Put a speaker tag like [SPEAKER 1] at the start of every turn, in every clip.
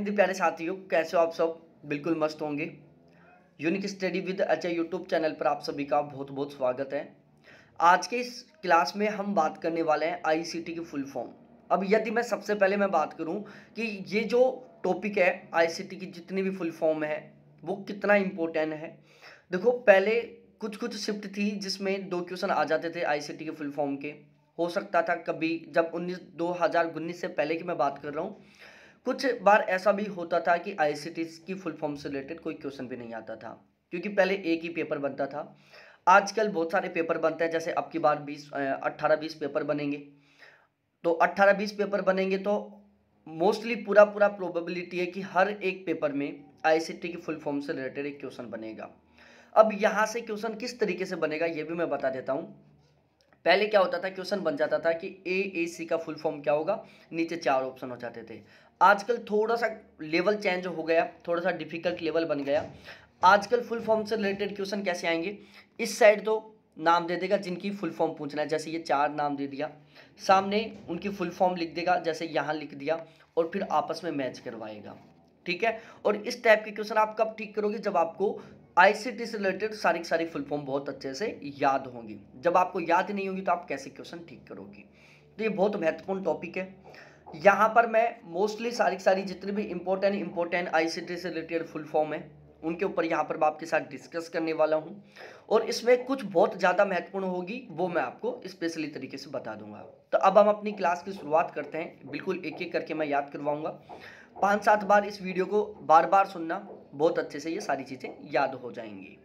[SPEAKER 1] हिंदी प्यारे साथियों, कैसे हो आप सब? बिल्कुल मस्त होंगे। Unique study with Ajay YouTube channel पर आप सभी का बहुत बहुत स्वागत है। आज के इस क्लास में हम बात करने वाले हैं आईसीटी की फुल फॉर्म। अब यदि मैं सबसे पहले बात करूं कि ये जो टॉपिक है आईसीटी की जितनी भी फुल फॉर्म है वो कितना इम्पोर्टेंट है। देखो, पहले कुछ कुछ शिफ्ट थी जिसमें 2 क्वेश्चन आ जाते थे आईसीटी के फुल फॉर्म के। हो सकता था कभी, जब 2019 से पहले की मैं बात कर रहा हूँ, कुछ बार ऐसा भी होता था कि आईसीटी की फुल फॉर्म से रिलेटेड कोई क्वेश्चन भी नहीं आता था, क्योंकि पहले एक ही पेपर बनता था। आजकल बहुत सारे पेपर बनते हैं, जैसे अब की बार 18-20 पेपर बनेंगे। तो 18-20 पेपर बनेंगे तो मोस्टली पूरा पूरा प्रोबेबिलिटी है कि हर एक पेपर में आईसीटी की फुल फॉर्म से रिलेटेड एक क्वेश्चन बनेगा। अब यहाँ से क्वेश्चन किस तरीके से बनेगा ये भी मैं बता देता हूँ। पहले क्या होता था, क्वेश्चन बन जाता था कि AAC का फुल फॉर्म क्या होगा, नीचे 4 ऑप्शन हो जाते थे। आजकल थोड़ा सा लेवल चेंज हो गया, थोड़ा सा डिफिकल्ट लेवल बन गया। आजकल फुल फॉर्म से रिलेटेड क्वेश्चन कैसे आएंगे, इस साइड तो नाम दे देगा जिनकी फुल फॉर्म पूछना है, जैसे ये 4 नाम दे दिया, सामने उनकी फुल फॉर्म लिख देगा, जैसे यहाँ लिख दिया, और फिर आपस में मैच करवाएगा। ठीक है। और इस टाइप के क्वेश्चन आप कब ठीक करोगे, जब आपको आईसीटी से रिलेटेड सारी की सारी फुल फॉर्म बहुत अच्छे से याद होंगी। जब आपको याद नहीं होगी तो आप कैसे क्वेश्चन ठीक करोगे। तो ये बहुत महत्वपूर्ण टॉपिक है। यहाँ पर मैं मोस्टली सारी की सारी जितनी भी इंपॉर्टेंट आईसीटी से रिलेटेड फुल फॉर्म है उनके ऊपर यहाँ पर मैं आपके साथ डिस्कस करने वाला हूँ, और इसमें कुछ बहुत ज़्यादा महत्वपूर्ण होगी वो मैं आपको स्पेशली तरीके से बता दूंगा। तो अब हम अपनी क्लास की शुरुआत करते हैं। बिल्कुल एक एक करके मैं याद करवाऊंगा। 5-7 बार इस वीडियो को बार बार सुनना, बहुत अच्छे से ये सारी चीज़ें याद हो जाएंगी।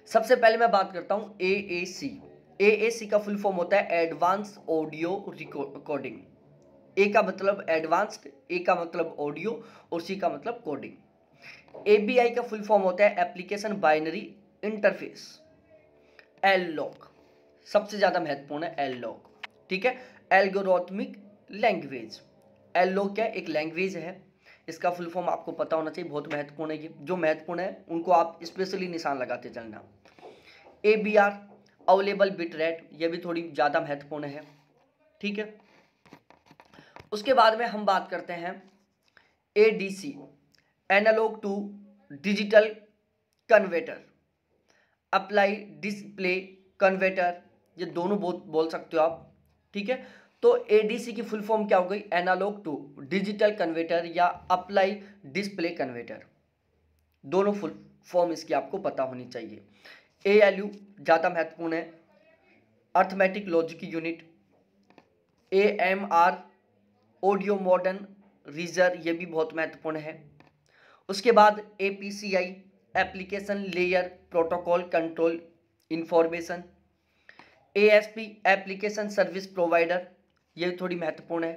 [SPEAKER 1] सबसे पहले मैं बात करता हूँ AAC। AAC का फुल फॉर्म होता है एडवांस ऑडियो रिकॉर्डिंग। ए का मतलब एडवांस्ड, ए का मतलब ऑडियो, और सी का मतलब कोडिंग। ABI का फुल फॉर्म होता है एप्लीकेशन बाइनरी इंटरफेस। एललॉग सबसे ज्यादा महत्वपूर्ण है, एललॉग। ठीक है। Algorithmic language. एललॉग क्या है, एक लैंग्वेज है। इसका फुल फॉर्म आपको पता होना चाहिए, बहुत महत्वपूर्ण है ये। जो महत्वपूर्ण है उनको आप स्पेशली निशान लगाते चलना। ABR अवेलेबल बिट रेट, ये भी थोड़ी ज़्यादा महत्वपूर्ण है। ठीक है। उसके बाद में हम बात करते हैं ADC analog to digital converter. Apply display converter, ये दोनों बोल सकते हो आप। ठीक है। तो ADC की फुल फॉर्म क्या हो गई, एनालॉग टू डिजिटल कन्वर्टर या अप्लाई डिस्प्ले कन्वर्टर। दोनों फुल फॉर्म इसकी आपको पता होनी चाहिए। ALU ज़्यादा महत्वपूर्ण है, arithmetic logic unit. AMR audio modern riser, ये भी बहुत महत्वपूर्ण है। उसके बाद APCI application layer protocol control information. ASP application service provider, ये थोड़ी महत्वपूर्ण है।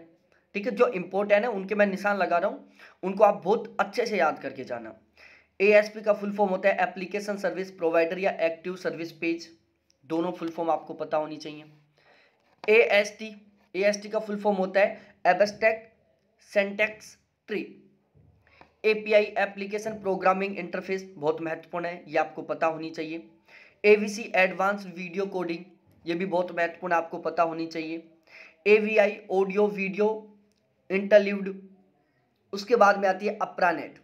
[SPEAKER 1] ठीक है। जो इंपॉर्टेंट है उनके मैं निशान लगा रहा हूँ, उनको आप बहुत अच्छे से याद करके जाना। ASP का फुल फॉर्म होता है एप्लीकेशन सर्विस प्रोवाइडर या एक्टिव सर्विस पेज। दोनों फुल फॉर्म आपको पता होनी चाहिए। AST का फुल फॉर्म होता है abstract syntax tree. API application programming interface, बहुत महत्वपूर्ण है, ये आपको पता होनी चाहिए। AVC एडवांस्ड वीडियो कोडिंग, ये भी बहुत महत्वपूर्ण आपको पता होनी चाहिए। AVI audio video interlude. उसके बाद में आती है अप्रानेट।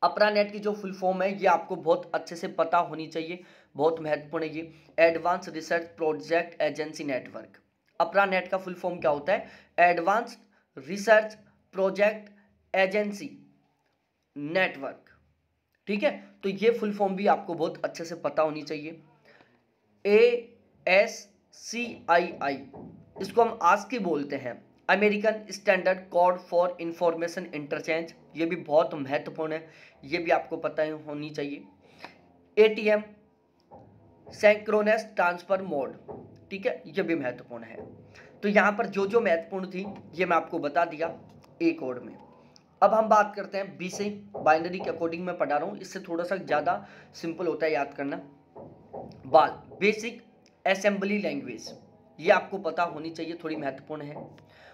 [SPEAKER 1] अप्रानेट की जो फुल फॉर्म है ये आपको बहुत अच्छे से पता होनी चाहिए, बहुत महत्वपूर्ण है ये। Advance research project agency network. ARPANET का फुल फॉर्म क्या होता है, advance research project agency network. ठीक है। तो ये फुल फॉर्म भी आपको बहुत अच्छे से पता होनी चाहिए। ASCII, इसको हम ASCII बोलते हैं, American standard code for information interchange, ये भी बहुत महत्वपूर्ण है, ये भी आपको पता होनी चाहिए। ATM सिंक्रोनस ट्रांसफर मोड, ठीक है, ये भी महत्वपूर्ण है। तो यहाँ पर जो जो महत्वपूर्ण थी ये मैं आपको बता दिया एक कोड में। अब हम बात करते हैं BC, बाइनरी के अकॉर्डिंग मैं पढ़ा रहा हूँ, इससे थोड़ा सा ज़्यादा सिंपल होता है याद करना। बाल बेसिक असेंबली लैंग्वेज, ये आपको पता होनी चाहिए, थोड़ी महत्वपूर्ण है।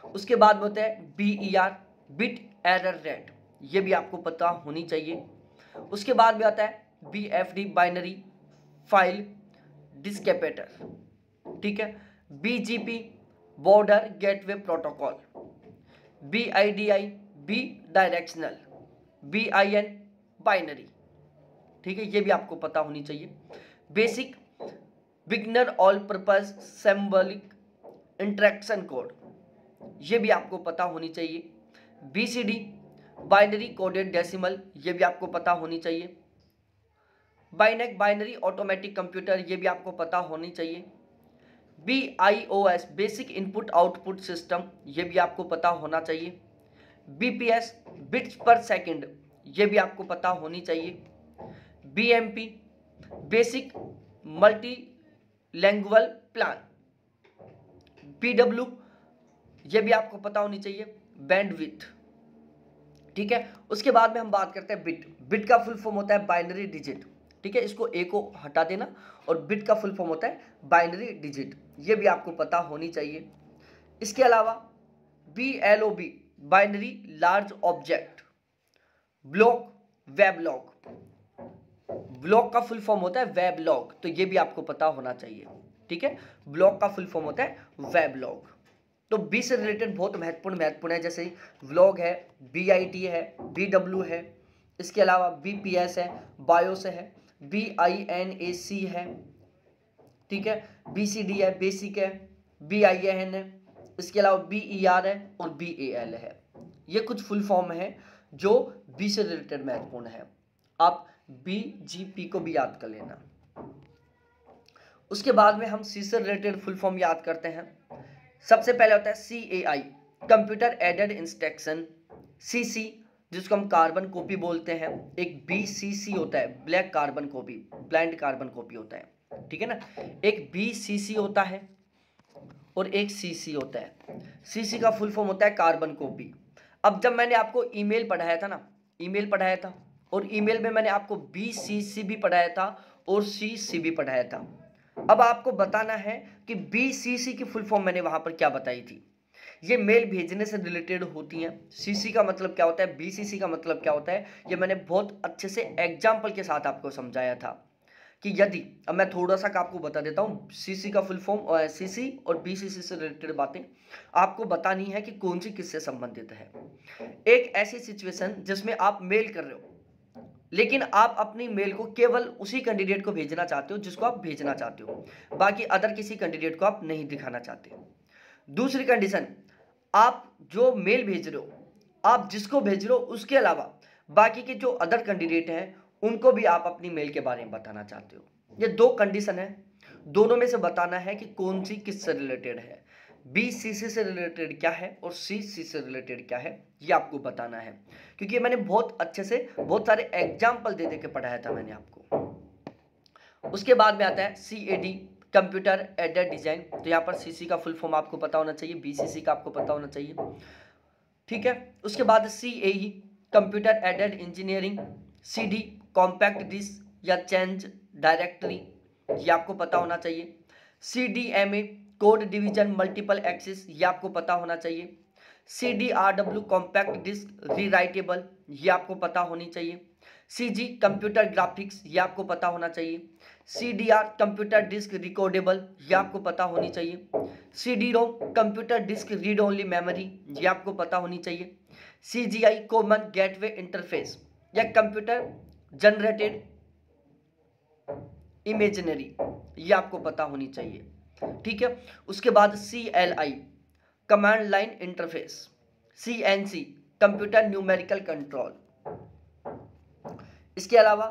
[SPEAKER 1] उसके बाद में होता है BER बिट एरर रेट, ये भी आपको पता होनी चाहिए। उसके बाद में आता है BFD बाइनरी फाइल डिस्क्रिप्टर। ठीक है। BGP border gateway protocol. BIDI bidirectional, BIN binary, ठीक है, ये भी आपको पता होनी चाहिए। Basic beginner all purpose symbolic interaction code, ये भी आपको पता होनी चाहिए। BCD बाइनरी कोडेड डेसिमल, ये भी आपको पता होनी चाहिए। बाइनेक बाइनरी ऑटोमेटिक कंप्यूटर, ये भी आपको पता होनी चाहिए। BIOS basic input output system, ये भी आपको पता होना चाहिए। BPS बिट्स पर सेकंड, ये भी आपको पता होनी चाहिए। BMP basic multi language plan, BW ये भी आपको पता होनी चाहिए। बैंडविड्थ, ठीक है। उसके बाद में हम बात करते हैं बिट। बिट का फुल फॉर्म होता है बाइनरी डिजिट, ठीक है, इसको ए को हटा देना, और बिट का फुल फॉर्म होता है बाइनरी डिजिट, ये भी आपको पता होनी चाहिए। इसके अलावा BLOB binary large object, blog weblog, blog का फुल फॉर्म होता है वेबलॉग, तो ये भी आपको पता होना चाहिए, ठीक है। ब्लॉक का फुल फॉर्म होता है वेबलॉग। तो बी से रिलेटेड बहुत महत्वपूर्ण है, जैसे व्लॉग है, BIT है, BW है, इसके अलावा BPS है, बायोस है, BINAC है, ठीक है, BCD है, बेसिक है, BIN है, इसके अलावा BER है और BAL है। ये कुछ फुल फॉर्म है जो बी से रिलेटेड महत्वपूर्ण है, आप BGP को भी याद कर लेना। उसके बाद में हम सी से रिलेटेड फुल फॉर्म याद करते हैं। सबसे पहले होता है CAI computer aided instruction, CC जिसको हम कार्बन कॉपी बोलते हैं, एक BCC होता है black carbon copy, blind carbon copy होता है, ठीक है ना, एक BCC होता है और एक CC होता है। CC का फुल फॉर्म होता है कार्बन कॉपी। अब जब मैंने आपको ईमेल पढ़ाया था ना, ईमेल पढ़ाया था, और ईमेल में मैंने आपको BCC भी पढ़ाया था और CC भी पढ़ाया था। अब आपको बताना है कि BCC की फुल फॉर्म मैंने वहां पर क्या बताई थी। ये मेल भेजने से रिलेटेड होती हैं। CC का मतलब क्या होता है, BCC का मतलब क्या होता है, ये मैंने बहुत अच्छे से एग्जाम्पल के साथ आपको समझाया था कि यदि, अब मैं थोड़ा सा आपको बता देता हूँ, CC का फुल फॉर्म, CC और BCC से रिलेटेड बातें आपको बतानी है कि कौन सी किससे संबंधित है। एक ऐसी सिचुएशन जिसमें आप मेल कर रहे हो, लेकिन आप अपनी मेल को केवल उसी कैंडिडेट को भेजना चाहते हो जिसको आप भेजना चाहते हो, बाकी अदर किसी कैंडिडेट को आप नहीं दिखाना चाहते। दूसरी कंडीशन, आप जो मेल भेज रहे हो, आप जिसको भेज रहे हो उसके अलावा बाकी के जो अदर कैंडिडेट हैं उनको भी आप अपनी मेल के बारे में बताना चाहते हो। ये दो कंडीशन है, दोनों में से बताना है कि कौन सी किससे रिलेटेड है। BCC से रिलेटेड क्या है और CC से रिलेटेड क्या है, ये आपको बताना है, क्योंकि मैंने बहुत अच्छे से बहुत सारे एग्जाम्पल दे दे के पढ़ाया था मैंने आपको। उसके बाद में आता है CAD कंप्यूटर एडेड डिजाइन, तो यहाँ पर CC का फुल फॉर्म आपको पता होना चाहिए, BCC का आपको पता होना चाहिए, ठीक है। उसके बाद CAE computer aided engineering, CD compact disc या चेंज डायरेक्टरी, ये आपको पता होना चाहिए। CDMA code division multiple access, ये आपको पता होना चाहिए। CDRW कॉम्पैक्ट डिस्क रीराइटेबल, ये आपको पता होनी चाहिए। CG कंप्यूटर ग्राफिक्स, ये आपको पता होना चाहिए। CDR कंप्यूटर डिस्क रिकॉर्डेबल, ये आपको पता होनी चाहिए। CD-ROM computer disk read only memory, ये आपको पता होनी चाहिए। CGI कॉमन गेटवे इंटरफेस या कंप्यूटर जनरेटेड इमेजिनरी, ये आपको पता होनी चाहिए, ठीक है। उसके बाद CLI command line interface, CNC computer numerical control. इसके अलावा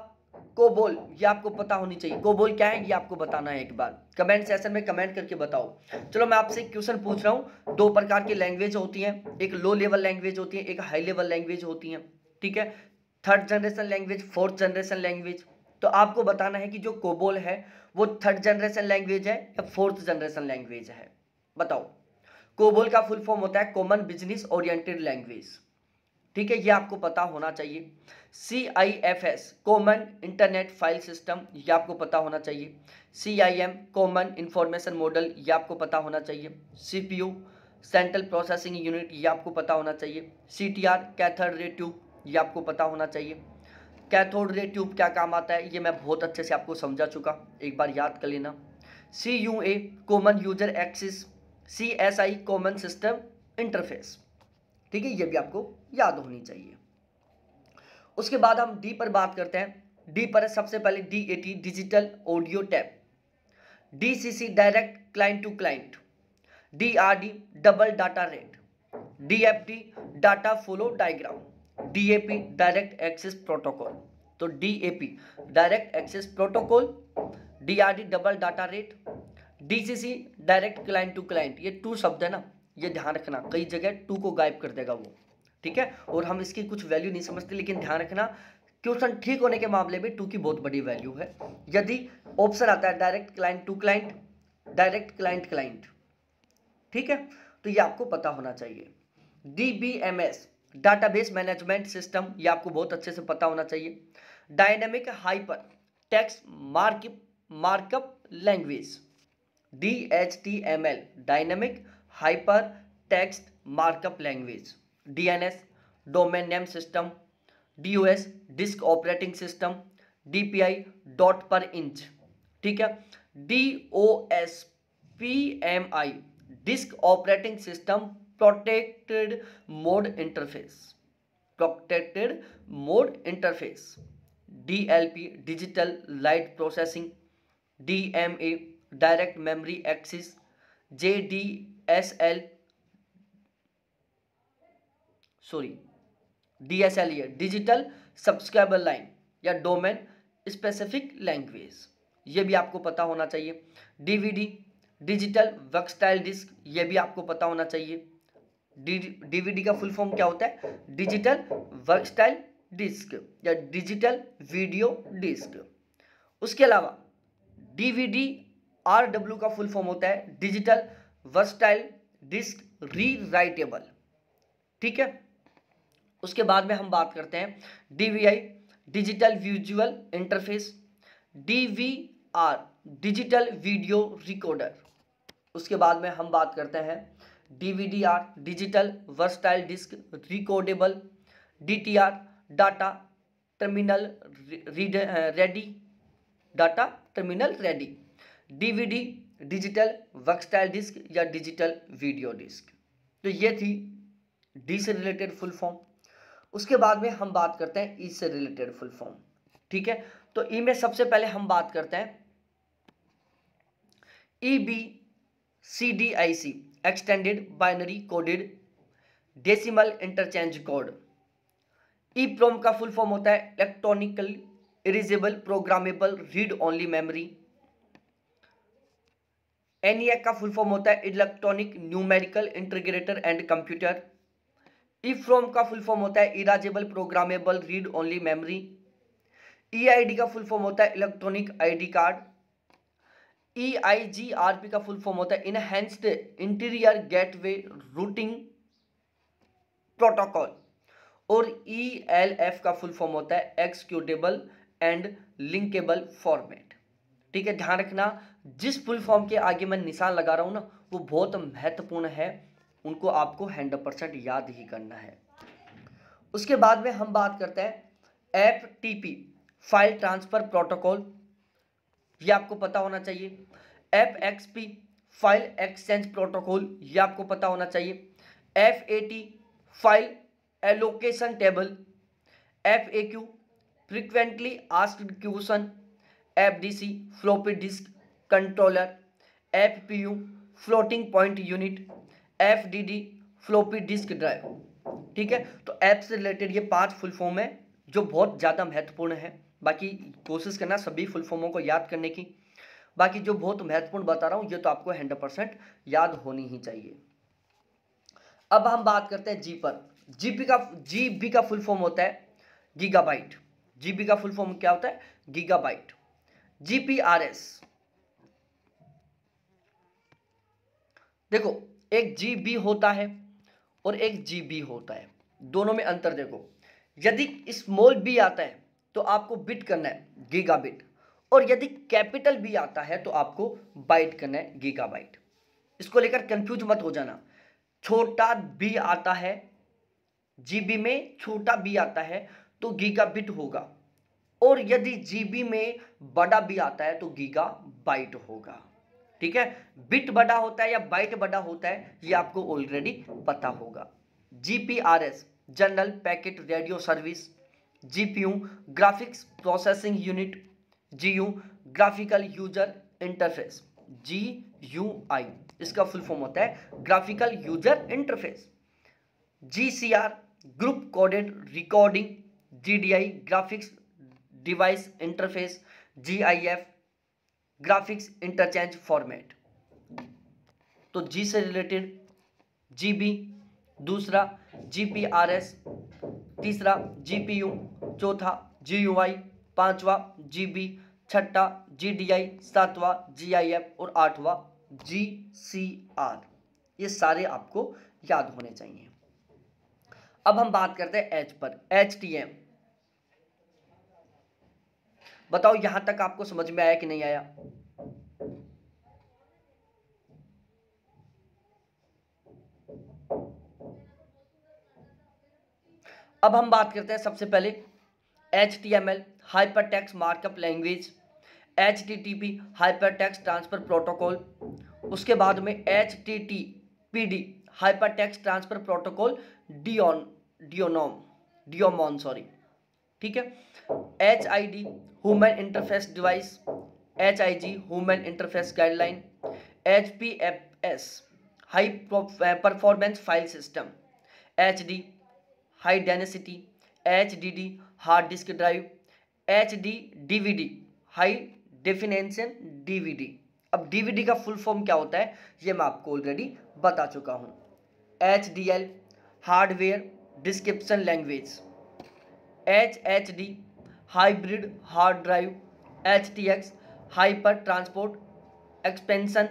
[SPEAKER 1] कोबोल, ये आपको पता होनी चाहिए। कोबोल क्या है ये आपको बताना है, एक बार कमेंट सेशन में कमेंट करके बताओ। चलो मैं आपसे क्वेश्चन पूछ रहा हूँ, दो प्रकार की लैंग्वेज होती हैं, एक लो लेवल लैंग्वेज होती है, एक हाई लेवल लैंग्वेज होती है, ठीक है। Third generation language, fourth generation language, तो आपको बताना है कि जो कोबोल है वो थर्ड जनरेशन लैंग्वेज है या फोर्थ जनरेशन लैंग्वेज है, बताओ। कोबोल का फुल फॉर्म होता है कॉमन बिजनेस ओरिएंटेड लैंग्वेज, ठीक है, ये आपको पता होना चाहिए। CIFS common internet file system, ये आपको पता होना चाहिए। CIM कॉमन इंफॉर्मेशन मॉडल, ये आपको पता होना चाहिए। CPU सेंट्रल प्रोसेसिंग यूनिट, ये आपको पता होना चाहिए। CTR कैथोड रे ट्यूब, ये आपको पता होना चाहिए। कैथोड रे ट्यूब क्या काम आता है ये मैं बहुत अच्छे से आपको समझा चुका, एक बार याद कर लेना। CUA common user access, CSI common system interface, ठीक है, ये भी आपको याद होनी चाहिए। उसके बाद हम डी पर बात करते हैं। डी पर सबसे पहले DAT digital audio tape, DCC direct client to client, DRD double data rate, DFT data flow diagram, DAP direct access protocol. तो DAP direct access protocol, DRD double data rate, DCC direct client to client. ये 2 शब्द है ना, ये ध्यान रखना, कई जगह 2 को गायब कर देगा वो, ठीक है। और हम इसकी कुछ वैल्यू नहीं समझते, लेकिन ध्यान रखना क्वेश्चन ठीक होने के मामले में 2 की बहुत बड़ी वैल्यू है। यदि ऑप्शन आता है direct client to client, direct client client, ठीक है, तो ये आपको पता होना चाहिए। DBMS डाटाबेस मैनेजमेंट सिस्टम, ये आपको बहुत अच्छे से पता होना चाहिए। Dynamic hyper text markup language, DHTML dynamic hyper text markup language, DNS domain name system, DOS disk operating system, DPI dot per inch, ठीक है। DOS PMI disk operating system protected mode interface, protected mode interface, DLP digital light processing, DMA direct memory access, DSL ये digital subscriber line या domain specific language, ये भी आपको पता होना चाहिए। DVD डिजिटल वर्कस्टाइल डिस्क, ये भी आपको पता होना चाहिए। DVD का फुल फॉर्म क्या होता है? डिजिटल वर्कस्टाइल डिस्क या डिजिटल वीडियो डिस्क। उसके अलावा DVD RW का फुल फॉर्म होता है डिजिटल वर्सटाइल डिस्क रीराइटेबल, ठीक है। उसके बाद में हम बात करते हैं DVI digital visual interface, DVR digital video recorder. उसके बाद में हम बात करते हैं DVDR digital versatile disc recordable, DTR data terminal ready, data terminal ready, DVD digital versatile disc या डिजिटल वीडियो डिस्क। तो ये थी डी से रिलेटेड फुल फॉर्म। उसके बाद में हम बात करते हैं ई से रिलेटेड फुल फॉर्म, ठीक है। तो ई में सबसे पहले हम बात करते हैं EBCDIC extended binary coded decimal interchange code. EEPROM का फुल फॉर्म होता है electronical erasable programmable read only memory. ENIAC का फुल फॉर्म होता है electronic numerical integrator and computer. EEPROM का फुल फॉर्म होता है erasable programmable read only memory. EID का फुल फॉर्म होता है इलेक्ट्रॉनिक ID कार्ड। EIGRP का फुल फॉर्म होता है enhanced interior gateway routing protocol. और ELF का फुल फॉर्म होता है एक्सिक्यूटेबल एंड लिंकेबल फॉर्मेट, ठीक है। ध्यान रखना जिस फुल फॉर्म के आगे मैं निशान लगा रहा हूं ना वो बहुत महत्वपूर्ण है, उनको आपको 100% याद ही करना है। उसके बाद में हम बात करते हैं FTP फाइल ट्रांसफर प्रोटोकॉल, ये आपको पता होना चाहिए। FXP फाइल एक्सचेंज प्रोटोकॉल, ये आपको पता होना चाहिए। FAT file allocation table, FAQ frequently asked question, FDC floppy disk controller, FPU floating point unit, FDD floppy disk drive, ठीक है। तो ऐप से रिलेटेड ये 5 फुल फॉर्म है जो बहुत ज़्यादा महत्वपूर्ण है। बाकी कोशिश करना सभी फुल फॉर्मों को याद करने की। बाकी जो बहुत महत्वपूर्ण बता रहा हूँ ये तो आपको 100% याद होनी ही चाहिए। अब हम बात करते हैं जी पर। GB का फुल फॉर्म होता है गीगाबाइट। GB का फुल फॉर्म क्या होता है? गीगाबाइट। GPRS, देखो एक GB होता है और एक GB होता है, दोनों में अंतर देखो। यदि स्मॉल b आता है तो आपको बिट करना है गीगाबिट, और यदि कैपिटल B आता है तो आपको बाइट करना है गीगाबाइट। इसको लेकर कंफ्यूज मत हो जाना। छोटा b आता है GB में, छोटा b आता है तो गीगाबिट होगा, और यदि GB में बड़ा b आता है तो गीगाबाइट होगा, ठीक है। बिट बड़ा होता है या बाइट बड़ा होता है ये आपको ऑलरेडी पता होगा। GPRS general packet radio service, GPU graphics processing unit, GU graphical user interface, GUI इसका फुल फॉर्म होता है graphical user interface, GCR group coded recording, GDI graphics device interface, GIF graphics interchange format. तो G से related GB, दूसरा GPRS, तीसरा GPU, चौथा GUI, पांचवा GB, छठा GDI, सातवां GIF और आठवां GCR। ये सारे आपको याद होने चाहिए। अब हम बात करते हैं H पर, HTM। बताओ यहां तक आपको समझ में आया कि नहीं आया? अब हम बात करते हैं सबसे पहले HTML hypertext markup language, HTTP hypertext transfer protocol, उसके बाद में HTTPD hypertext transfer protocol daemon sorry, ठीक है। HID human interface device, HIG human interface guideline, HPFS high performance file system, HD high density, HDD hard disk drive, HD DVD high definition DVD। अब DVD का full form क्या होता है ये मैं आपको ऑलरेडी बता चुका हूं। HDL hardware description language, HHD hybrid hard drive, HTX hyper transport expansion,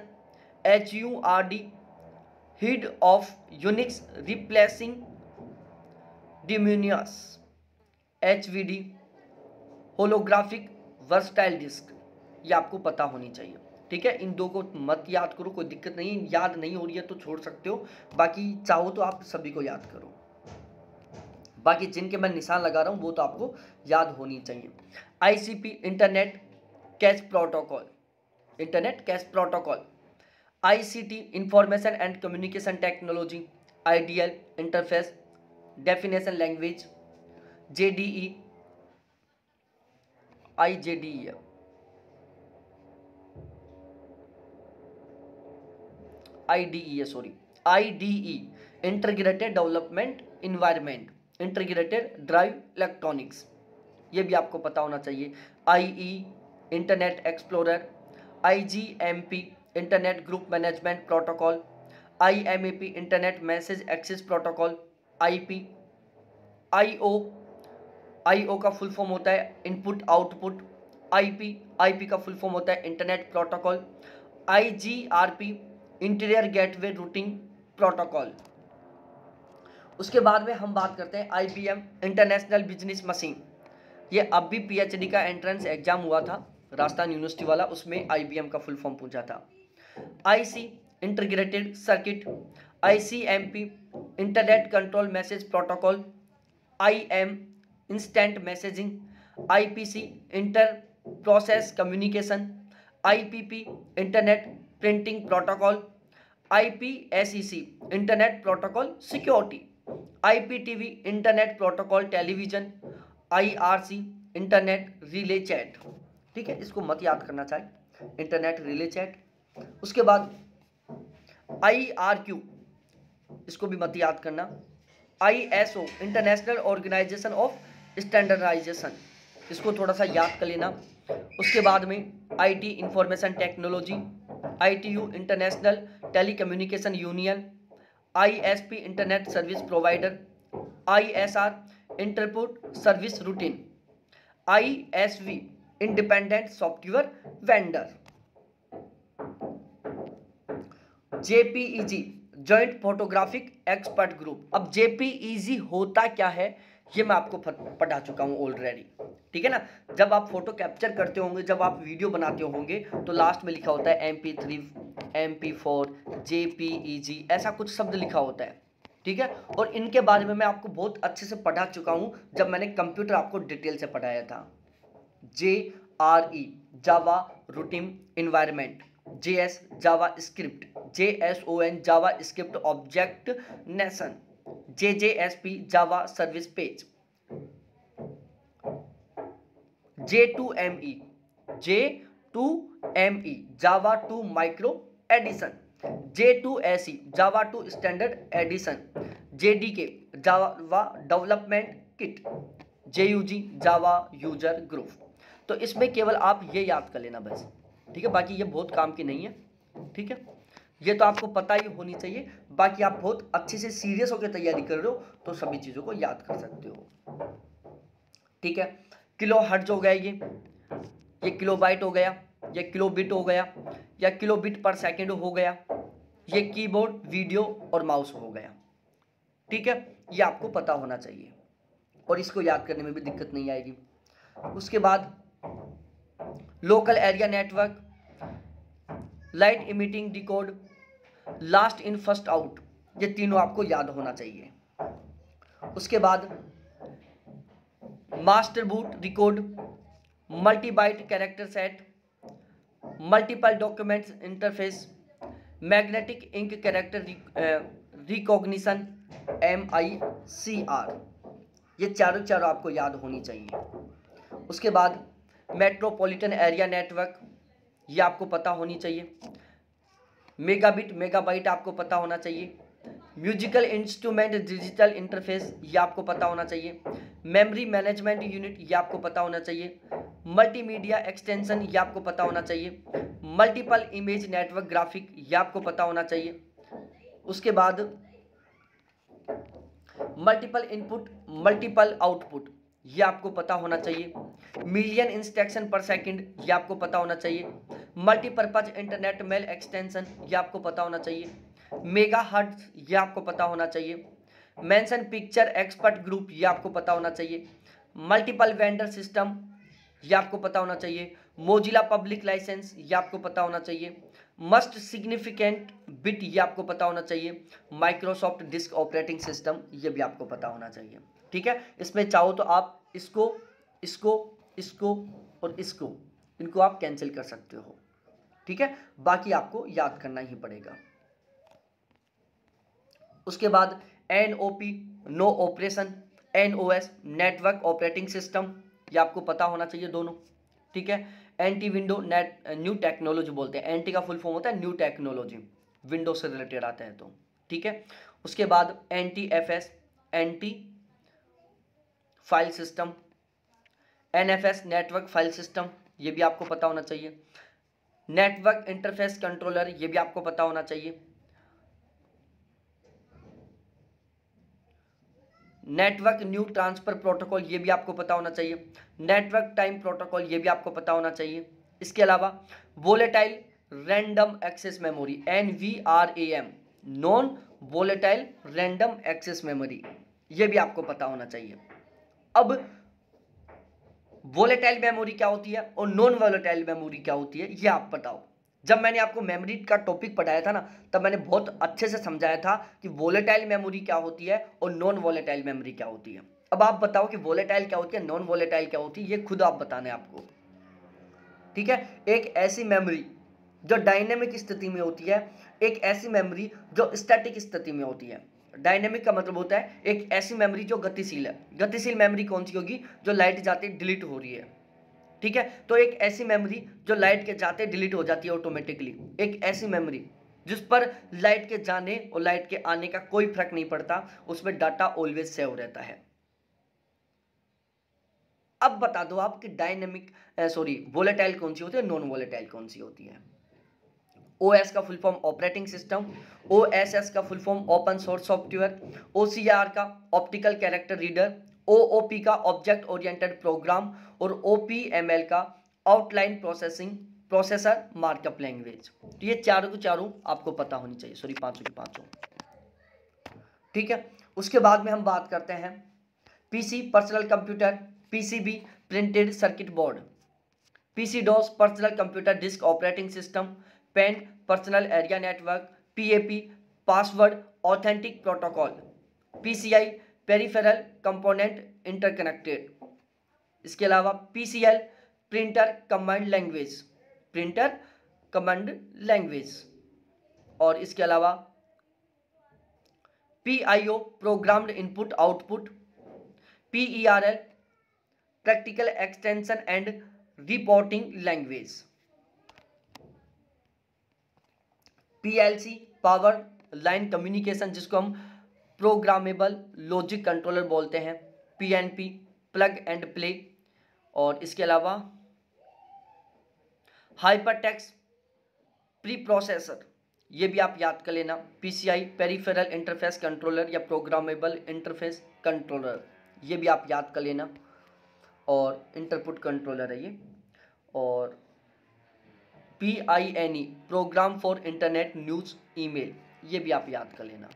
[SPEAKER 1] HURD hird of Unix replacing daemons, HVD holographic versatile disc. ये आपको पता होनी चाहिए, ठीक है। इन दो को मत याद करो, कोई दिक्कत नहीं, याद नहीं हो रही है तो छोड़ सकते हो, बाकी चाहो तो आप सभी को याद करो। बाकी जिनके मैं निशान लगा रहा हूँ वो तो आपको याद होनी चाहिए। ICP internet cache protocol, internet cache protocol, ICT information and communication technology, IDL interface definition language, JDE IJDE IDE sorry IDE integrated development environment, integrated drive electronics, ये भी आपको पता होना चाहिए। IE internet explorer, IGMP internet group management protocol, IMAP internet message access protocol, IP IO का full form होता है input output, IP का फुल फॉर्म होता है internet protocol, IGRP interior gateway routing protocol. उसके बाद में हम बात करते हैं IBM इंटरनेशनल बिजनेस मशीन। ये अब भी PhD का एंट्रेंस एग्जाम हुआ था राजस्थान यूनिवर्सिटी वाला, उसमें IBM का फुल फॉर्म पूछा था। IC integrated circuit, ICMP internet control message protocol, IM instant messaging, IPC inter process communication, IPP internet printing protocol, IPSEC internet protocol security, IPTV internet protocol television, IRC internet relay chat, ठीक है, इसको मत याद करना चाहिए, internet relay chat. उसके बाद IRQ, इसको भी मत याद करना, ISO international organization of standardization, इसको थोड़ा सा याद कर लेना। उसके बाद में IT information technology, ITU international telecommunication union, ISP internet service provider, ISR interrupt service routine, ISV independent software vendor, JPEG joint photographic expert group. अब JPEG होता क्या है ये मैं आपको पढ़ा चुका हूँ ऑलरेडी, ठीक है ना। जब आप फोटो कैप्चर करते होंगे, जब आप वीडियो बनाते होंगे तो लास्ट में लिखा होता है MP3, MP4, JPEG, ऐसा कुछ शब्द लिखा होता है, ठीक है। और इनके बारे में मैं आपको बहुत अच्छे से पढ़ा चुका हूँ जब मैंने कंप्यूटर आपको डिटेल से पढ़ाया था। JRE java routine environment, JS java script, JSON java script object nation, JJSP java service page, J2ME java two micro edition, J2SE java two standard edition, JDK java development kit, JUG java user group. तो इसमें केवल आप ये याद कर लेना बस, ठीक है। बाकी ये बहुत काम की नहीं है, ठीक है। ये तो आपको पता ही होनी चाहिए। बाकी आप बहुत अच्छे से सीरियस होकर तैयारी कर रहे हो तो सभी चीज़ों को याद कर सकते हो, ठीक है। किलो हर्ट्ज हो गया, ये किलोबाइट हो गया, ये किलोबिट हो गया, या किलोबिट पर सेकंड हो गया, ये कीबोर्ड, वीडियो और माउस हो गया, ठीक है। ये आपको पता होना चाहिए और इसको याद करने में भी दिक्कत नहीं आएगी। उसके बाद local area network, light emitting डिकोड, लास्ट इन फर्स्ट आउट, ये तीनों आपको याद होना चाहिए। उसके बाद master boot record, multibyte character set, multiple documents interface, magnetic ink character recognition, MICR, ये चारों आपको याद होनी चाहिए। उसके बाद मेट्रोपॉलिटन एरिया नेटवर्क, ये आपको पता होनी चाहिए। मेगाबिट मेगाबाइट आपको पता होना चाहिए। म्यूजिकल इंस्ट्रूमेंट डिजिटल इंटरफेस, ये आपको पता होना चाहिए। मेमोरी मैनेजमेंट यूनिट, ये आपको पता होना चाहिए। मल्टीमीडिया एक्सटेंशन, ये आपको पता होना चाहिए। मल्टीपल इमेज नेटवर्क ग्राफिक, ये आपको पता होना चाहिए। उसके बाद मल्टीपल इनपुट मल्टीपल आउटपुट, ये आपको पता होना चाहिए। मिलियन इंस्ट्रक्शन पर सेकंड, ये आपको पता होना चाहिए। मल्टीपर्पज इंटरनेट मेल एक्सटेंशन, ये आपको पता होना चाहिए। मेगा हर्ट्ज, ये आपको पता होना चाहिए। मेंशन पिक्चर एक्सपर्ट ग्रुप, ये आपको पता होना चाहिए। मल्टीपल वेंडर सिस्टम, ये आपको पता होना चाहिए। मोजिला पब्लिक लाइसेंस, ये आपको पता होना चाहिए। मस्ट सिग्निफिकेंट बिट, ये आपको पता होना चाहिए। माइक्रोसॉफ्ट डिस्क ऑपरेटिंग सिस्टम, ये भी आपको पता होना चाहिए, ठीक है। इसमें चाहो तो आप इसको इसको इसको और इसको, इनको आप कैंसिल कर सकते हो, ठीक है। बाकी आपको याद करना ही पड़ेगा। उसके बाद NOP no operation, NOS network operating system, ये आपको पता होना चाहिए दोनों, ठीक है। एंटी विंडो न्यू टेक्नोलॉजी बोलते हैं, एंटी का फुल फॉर्म होता है न्यू टेक्नोलॉजी, विंडो से रिलेटेड आता है तो, ठीक है। उसके बाद NTFS anti file system, NFS network file system, ये भी आपको पता होना चाहिए। नेटवर्क इंटरफेस कंट्रोलर, ये भी आपको पता होना चाहिए। नेटवर्क न्यू ट्रांसफर प्रोटोकॉल, ये भी आपको पता होना चाहिए। नेटवर्क टाइम प्रोटोकॉल, ये भी आपको पता होना चाहिए। इसके अलावा volatile random access memory, NVRAM non volatile random access memory, ये भी आपको पता होना चाहिए। अब वोलेटाइल मेमोरी क्या होती है और नॉन वोलेटाइल मेमोरी क्या होती है, ये आप बताओ। जब मैंने आपको मेमोरी का टॉपिक पढ़ाया था ना, तब मैंने बहुत अच्छे से समझाया था कि वोलेटाइल मेमोरी क्या होती है और नॉन वोलेटाइल मेमोरी क्या होती है। अब आप बताओ कि वोलेटाइल क्या होती है, नॉन वोलेटाइल क्या होती है, ये खुद आप बताना है आपको, ठीक है। एक ऐसी मेमोरी जो डायनेमिक स्थिति में होती है, एक ऐसी मेमोरी जो स्टैटिक स्थिति में होती है। डायनेमिक का मतलब होता है एक ऐसी मेमोरी जो गतिशील है। गतिशील मेमोरी कौन सी होगी, जो लाइट जाते डिलीट हो रही है, ठीक है। तो एक ऐसी मेमोरी जो लाइट के जाते डिलीट हो जाती है ऑटोमेटिकली, एक ऐसी मेमोरी जिस पर लाइट के जाने और लाइट के आने का कोई फर्क नहीं पड़ता, उसमें डाटा ऑलवेज सेव रहता है। अब बता दो आप कि वोलेटाइल कौन सी होती है, नॉन वोलेटाइल कौन सी होती है। OS का full form operating system, OSS का full form open source software, OCR का ऑप्टिकल कैरेक्टर रीडर, OOP का ऑब्जेक्ट ओरिएंटेड प्रोग्राम और OPML का आउटलाइन प्रोसेसर मार्कअप लैंग्वेज। तो ये चारों के चारों आपको पता होनी चाहिए, पांचों के पांचों, ठीक है। उसके बाद में हम बात करते हैं PC personal computer, PCB printed circuit board, PC DOS personal computer disk operating system, pan personal area network, PAP password authentic protocol, PCI peripheral component interconnected. इसके अलावा PCL प्रिंटर कमांड लैंग्वेज, और इसके अलावा PIO programmed input output, PERL practical extension and reporting language, PLC power line communication जिसको हम programmable logic controller बोलते हैं, PNP plug and play, और इसके अलावा हाइपरटेक्स्ट प्री प्रोसेसर, ये भी आप याद कर लेना, PCI पेरिफेरल इंटरफेस कंट्रोलर या प्रोग्रामेबल इंटरफेस कंट्रोलर, ये भी आप याद कर लेना, और इंटरपुट कंट्रोलर है ये, और PINE program for internet news email, ये भी आप याद कर लेना,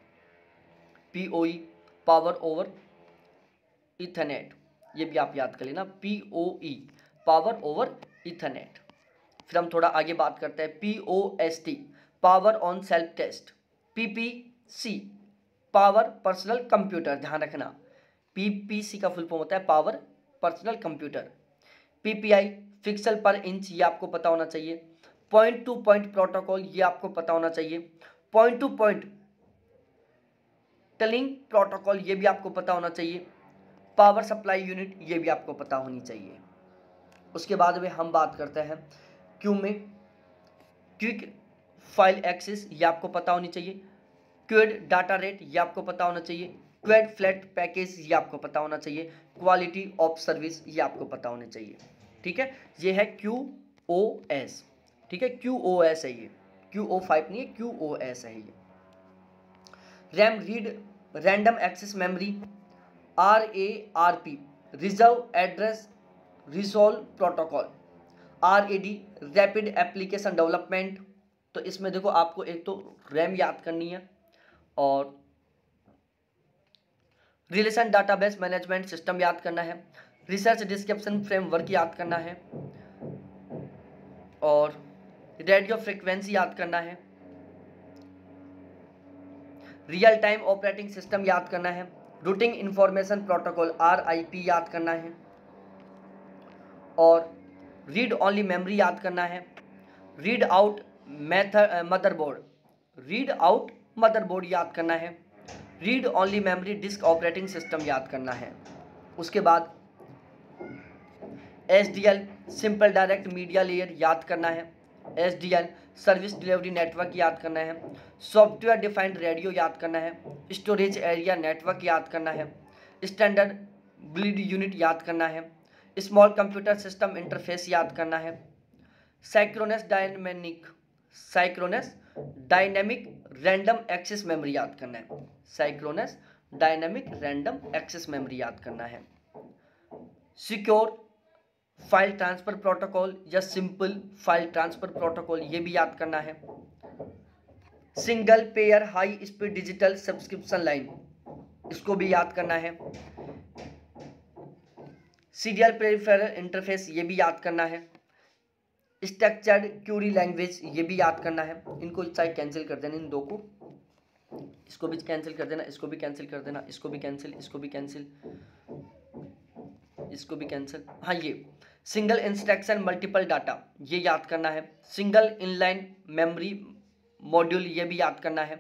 [SPEAKER 1] POE पावर ओवर इथरनेट, ये भी आप याद कर लेना, POE पावर ओवर इथरनेट। फिर हम थोड़ा आगे बात करते हैं, POST power on self test, PPC power personal computer, ध्यान रखना PPC का फुल फॉर्म होता है power personal computer, PPI pixel per inch, ये आपको पता होना चाहिए, पॉइंट टू पॉइंट प्रोटोकॉल, ये आपको पता होना चाहिए, पॉइंट टू पॉइंट टलिंग प्रोटोकॉल, ये भी आपको पता होना चाहिए, पावर सप्लाई यूनिट, ये भी आपको पता होनी चाहिए। उसके बाद में हम बात करते हैं क्यू में, क्विक फाइल एक्सेस, ये आपको पता होनी चाहिए, क्वेड डाटा रेट, ये आपको पता होना चाहिए, क्वेड फ्लैट पैकेज, ये आपको पता होना चाहिए, क्वालिटी ऑफ सर्विस, ये आपको पता होने चाहिए। ठीक है, ये है QoS, ठीक है, QoS है ये, QO5 नहीं है, QoS है ये। RAM read random access memory, RARP reserve address resolve protocol, RAD rapid application development. तो इसमें देखो आपको एक तो रैम याद करनी है, और रिलेशन डाटाबेस मैनेजमेंट सिस्टम याद करना है, रिसर्च डिस्क्रिप्शन फ्रेमवर्क याद करना है, और रेडियो फ्रिक्वेंसी याद करना है, रियल टाइम ऑपरेटिंग सिस्टम याद करना है, रूटिंग इंफॉर्मेशन प्रोटोकॉल RIP याद करना है, और रीड ओनली मेमोरी याद करना है, read out motherboard, read out motherboard याद करना है, read only memory disc operating system याद करना है। उसके बाद SDL simple direct media layer याद करना है, SDL सर्विस डिलीवरी नेटवर्क याद करना है, सॉफ्टवेयर डिफाइंड रेडियो याद करना है, स्टोरेज एरिया नेटवर्क याद करना है, स्टैंडर्ड ब्लीड यूनिट याद करना है, स्मॉल कंप्यूटर सिस्टम इंटरफेस याद करना है, synchronous dynamic random access memory याद करना है, synchronous dynamic random access memory याद करना है, सिक्योर फाइल ट्रांसफर प्रोटोकॉल या सिंपल फाइल ट्रांसफर प्रोटोकॉल, ये भी याद करना है, single pair high speed digital subscription line, इसको भी याद करना है, सीरियल पेरिफेरल इंटरफेस, ये भी याद करना है, स्ट्रक्चर्ड क्यूरी लैंग्वेज, ये भी याद करना है। इनको चाहे कैंसिल कर देना, इन दो को, इसको भी कैंसिल कर देना, इसको भी कैंसिल कर देना, इसको भी कैंसिल, इसको भी कैंसिल, इसको भी कैंसिल। हाँ, ये सिंगल इंस्ट्रक्शन मल्टीपल डाटा, ये याद करना है, सिंगल इनलाइन मेमोरी मॉड्यूल, ये भी याद करना है,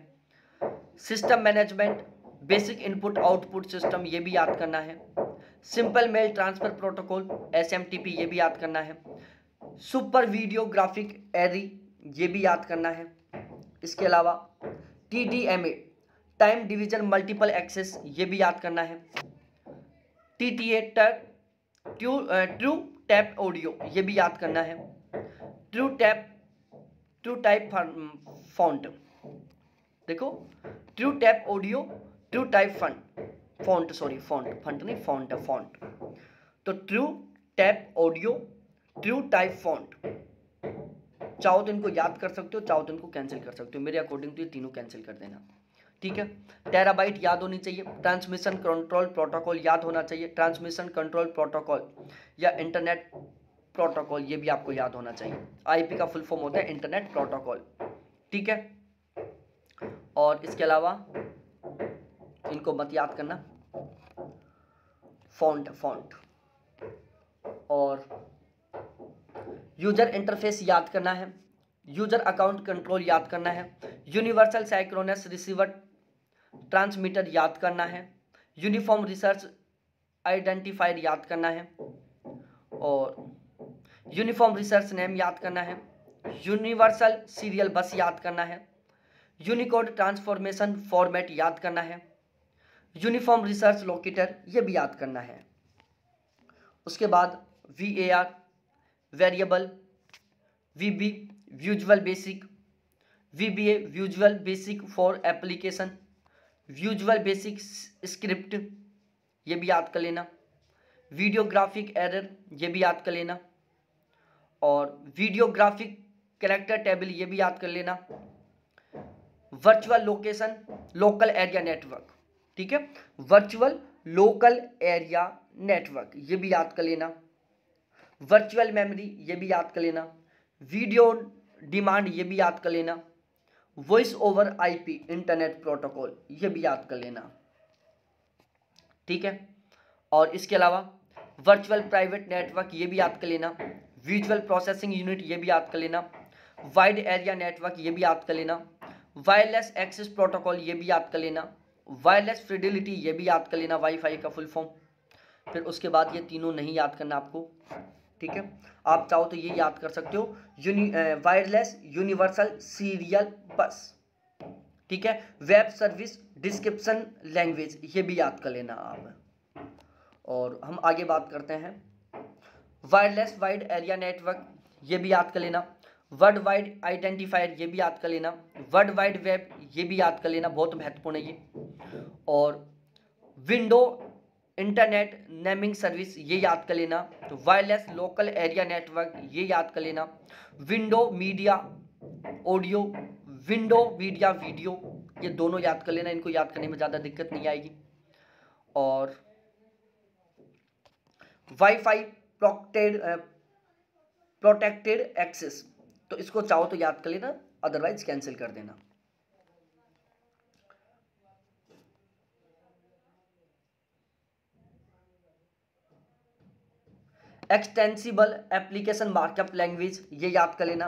[SPEAKER 1] system management basic input output system, ये भी याद करना है, simple mail transfer protocol SMTP, ये भी याद करना है, सुपर वीडियो ग्राफिक एरी, ये भी याद करना है। इसके अलावा TDMA time division multiple access, ये भी याद करना है, TTA ट्रू टैप ऑडियो, ये भी याद करना है, ट्रू टाइप फॉन्ट, देखो true tap audio true type font, sorry font नहीं, फॉन्ट है, फॉन्ट। तो true tap audio true type font, चाहो तो इनको याद कर सकते हो, चाहो तो इनको कैंसिल कर सकते हो, मेरे अकॉर्डिंग तो ये तीनों कैंसिल कर देना, ठीक है। टेराबाइट याद होनी चाहिए, ट्रांसमिशन कंट्रोल प्रोटोकॉल याद होना चाहिए, ट्रांसमिशन कंट्रोल प्रोटोकॉल या इंटरनेट प्रोटोकॉल, ये भी आपको याद होना चाहिए। IP का फुल फॉर्म होता है इंटरनेट प्रोटोकॉल, ठीक है। और इसके अलावा इनको मत याद करना, फॉन्ट और यूजर इंटरफेस याद करना है, यूजर अकाउंट कंट्रोल याद करना है, यूनिवर्सल साइक्रोनस रिसीवर ट्रांसमीटर याद करना है, यूनिफॉर्म रिसर्च आइडेंटिफायर याद करना है, और यूनिफॉर्म रिसर्च नेम याद करना है, यूनिवर्सल सीरियल बस याद करना है, यूनिकोड ट्रांसफॉर्मेशन फॉर्मेट याद करना है, यूनिफॉर्म रिसर्च लोकेटर ये भी याद करना है। उसके बाद VAR variable, VB visual basic, VBA visual basic for application, visual basic script ये भी याद कर लेना, वीडियोग्राफिक एरर ये भी याद कर लेना, और वीडियोग्राफिक कैरेक्टर टेबल ये भी याद कर लेना, virtual location local area network, ठीक है, वर्चुअल लोकल एरिया नेटवर्क ये भी याद कर लेना, वर्चुअल मेमोरी ये भी याद कर लेना, वीडियो डिमांड ये भी याद कर लेना, voice over IP internet protocol ये भी याद कर लेना, ठीक है। और इसके अलावा वर्चुअल प्राइवेट नेटवर्क ये भी याद कर लेना, विजुअल प्रोसेसिंग यूनिट ये भी याद कर लेना, वाइड एरिया नेटवर्क ये भी याद कर लेना, वायरलेस एक्सेस प्रोटोकॉल ये भी याद कर लेना, वायरलेस फिडेलिटी ये भी याद कर लेना, वाईफाई का फुल फॉर्म। फिर उसके बाद ये तीनों नहीं याद करना आपको, ठीक है। आप चाहो तो ये याद कर सकते हो, वायरलेस यूनिवर्सल सीरियल बस, ठीक है, वेब सर्विस डिस्क्रिप्शन लैंग्वेज ये भी याद कर लेना आप। और हम आगे बात करते हैं, वायरलेस वाइड एरिया नेटवर्क ये भी याद कर लेना, वर्ल्ड वाइड आइडेंटिफायर ये भी याद कर लेना, वर्ल्ड वाइड वेब ये भी याद कर लेना, बहुत महत्वपूर्ण है ये। और विंडो इंटरनेट नेमिंग सर्विस ये याद कर लेना, तो वायरलेस लोकल एरिया नेटवर्क ये याद कर लेना, window media audio, window media video ये दोनों याद कर लेना, इनको याद करने में ज़्यादा दिक्कत नहीं आएगी। और वाईफाई प्रोटेक्टेड एक्सेस, तो इसको चाहो तो याद कर लेना, अदरवाइज कैंसिल कर देना। एक्सटेंसिबल एप्लीकेशन मार्कअप लैंग्वेज ये याद कर लेना,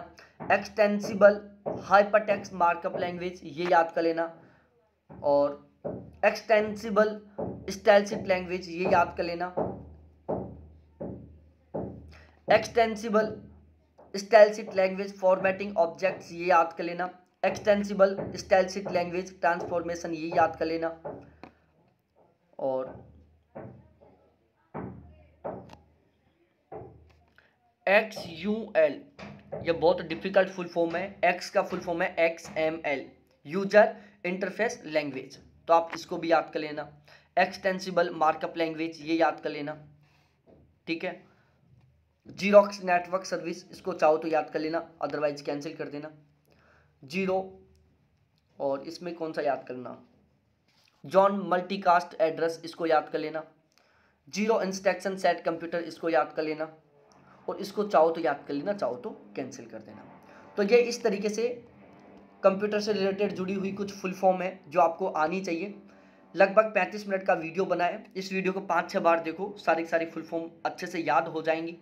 [SPEAKER 1] एक्सटेंसिबल हाइपरटेक्स्ट मार्कअप लैंग्वेज ये याद कर लेना, और एक्सटेंसिबल स्टाइलशीट लैंग्वेज ये याद कर लेना, extensible stylesheet language formatting objects ये याद कर लेना, एक्सटेंसिबल स्टाइलशीट लैंग्वेज ट्रांसफॉर्मेशन ये याद कर लेना, और XUL ये बहुत डिफिकल्ट फुल फॉर्म है, X का फुल फॉर्म है XML यूजर इंटरफेस लैंग्वेज, तो आप इसको भी याद कर लेना, एक्सटेंसिबल मार्कअप लैंग्वेज ये याद कर लेना, ठीक है। जीरोक्स नेटवर्क सर्विस इसको चाहो तो याद कर लेना, अदरवाइज कैंसिल कर देना। जीरो, और इसमें कौन सा याद करना, जॉन मल्टीकास्ट एड्रेस इसको याद कर लेना, जीरो इंस्ट्रक्शन सेट कंप्यूटर इसको याद कर लेना, और इसको चाहो तो याद कर लेना, चाहो तो कैंसिल कर देना। तो ये इस तरीके से कंप्यूटर से रिलेटेड जुड़ी हुई कुछ फुल फॉर्म है जो आपको आनी चाहिए। लगभग 35 मिनट का वीडियो बना है, इस वीडियो को 5-6 बार देखो, सारी फुल फॉर्म अच्छे से याद हो जाएंगी,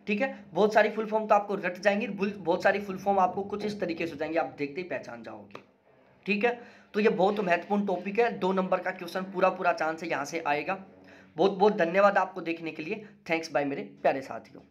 [SPEAKER 1] ठीक है। बहुत सारी फुल फॉर्म तो आपको रट जाएंगी, बहुत सारी फुल फॉर्म आपको कुछ इस तरीके से हो जाएंगी, आप देखते ही पहचान जाओगे, ठीक है। तो ये बहुत महत्वपूर्ण टॉपिक है, 2 नंबर का क्वेश्चन पूरा चांस है यहाँ से आएगा। बहुत बहुत धन्यवाद आपको देखने के लिए, थैंक्स बाय मेरे प्यारे साथियों।